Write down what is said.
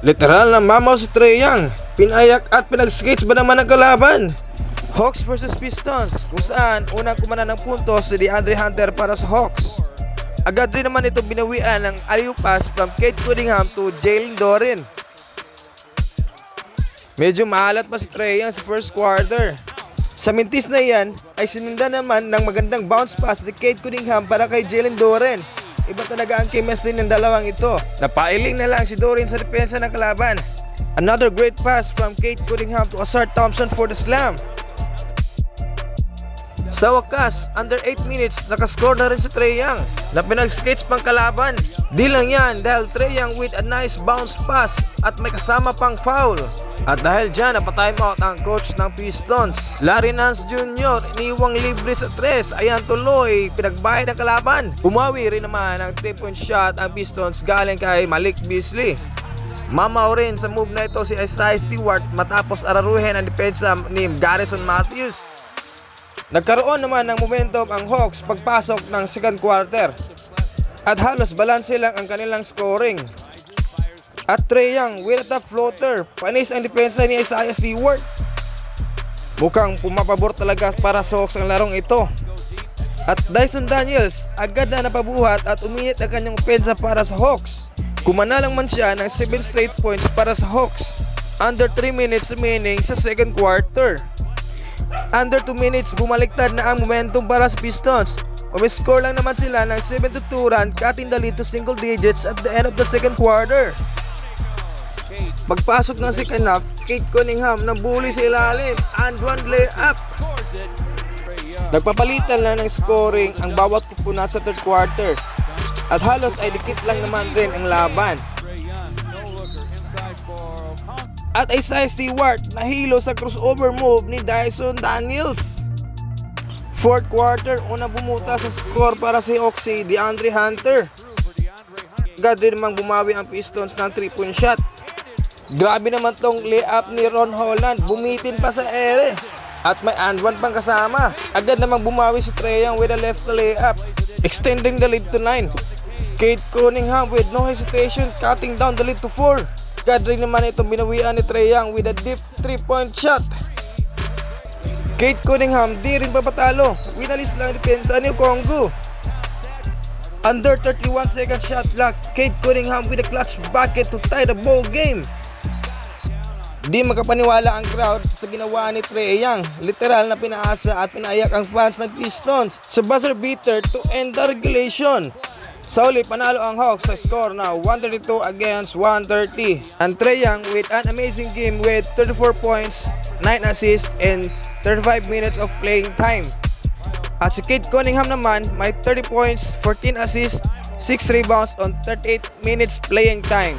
Literal na mamaw si Trae Young. Pinayak at pinag-skates ba naman ang kalaban? Hawks versus Pistons, kung saan unang kumana ng puntos si DeAndre Hunter para sa Hawks. Agad rin naman ito binawian ng alley-oop pass from Cade Cunningham to Jalen Duren. Medyo maalat pa si Trae Young sa first quarter. Sa mintis na yan ay sinundan naman ng magandang bounce pass ni Cade Cunningham para kay Jalen Duren. Iba talaga ang chemistry ng dalawang ito. Napailing na lang si Duren sa depensa ng kalaban. Another great pass from Cade Cunningham to Ausar Thompson for the slam. Sa wakas, under 8 minutes, nakascore na rin si Trae Young na pinag-skates pang kalaban. Di lang yan dahil Trae Young with a nice bounce pass at may kasama pang foul. At dahil dyan, napatime out ang coach ng Pistons. Larry Nance Jr. iniwang libre sa 3. Ayan tuloy, pinagbayad ang kalaban. Bumawi rin naman ang 3-point shot ang Pistons galing kay Malik Beasley. Mamaw rin sa move na ito si Isaiah Stewart matapos araruhin ang depensa ni Garrison Matthews. Nagkaroon naman ng momentum ang Hawks pagpasok ng second quarter at halos balanse lang ang kanilang scoring. At Trae Young with a top floater, panis ang depensa ni Isaiah Stewart. Mukhang pumapabor talaga para sa Hawks ang larong ito. At Dyson Daniels agad na napabuhat at uminit ang kanyang opensa para sa Hawks. Kumana lang man siya ng 7 straight points para sa Hawks. Under 3 minutes remaining sa second quarter. Under 2 minutes, bumaliktad na ang momentum para sa Pistons. Umiscore lang naman sila ng 7-2 run, cutting the lead to single digits at the end of the second quarter. Pagpasok ng second half, Cade Cunningham nabuli sa ilalim and one layup. Nagpapalitan lang ng scoring ang bawat kupunat sa third quarter at halos ay dikit lang naman rin ang laban. At Isaiah Stewart nahilo sa crossover move ni Dyson Daniels. Fourth quarter, una bumuta sa score para sa Hawks si DeAndre Hunter. Agad rin namang bumawi ang Pistons ng 3-point shot. Grabe naman tong layup ni Ron Holland, bumitin pa sa ere. At may and one pang kasama. Agad namang bumawi si Trae Young with a left layup, extending the lead to 9. Cade Cunningham with no hesitation cutting down the lead to 4. Agad rin naman itong binawian ni Trae Young with a deep 3-point shot. Cade Cunningham di rin papatalo, winalis lang depensa ni Congo. Under 31 second shot clock, Cade Cunningham with a clutch bucket to tie the ball game. Di makapaniwala ang crowd sa ginawa ni Trae Young. Literal na pinaasa at pinaayak ang fans ng Pistons sa buzzer beater to end the regulation. Sa uli, panalo ang Hawks sa score na 132 against 130. And Trae Young with an amazing game with 34 points, 9 assists, and 35 minutes of playing time. At si Cade Cunningham naman may 30 points, 14 assists, 6 rebounds on 38 minutes playing time.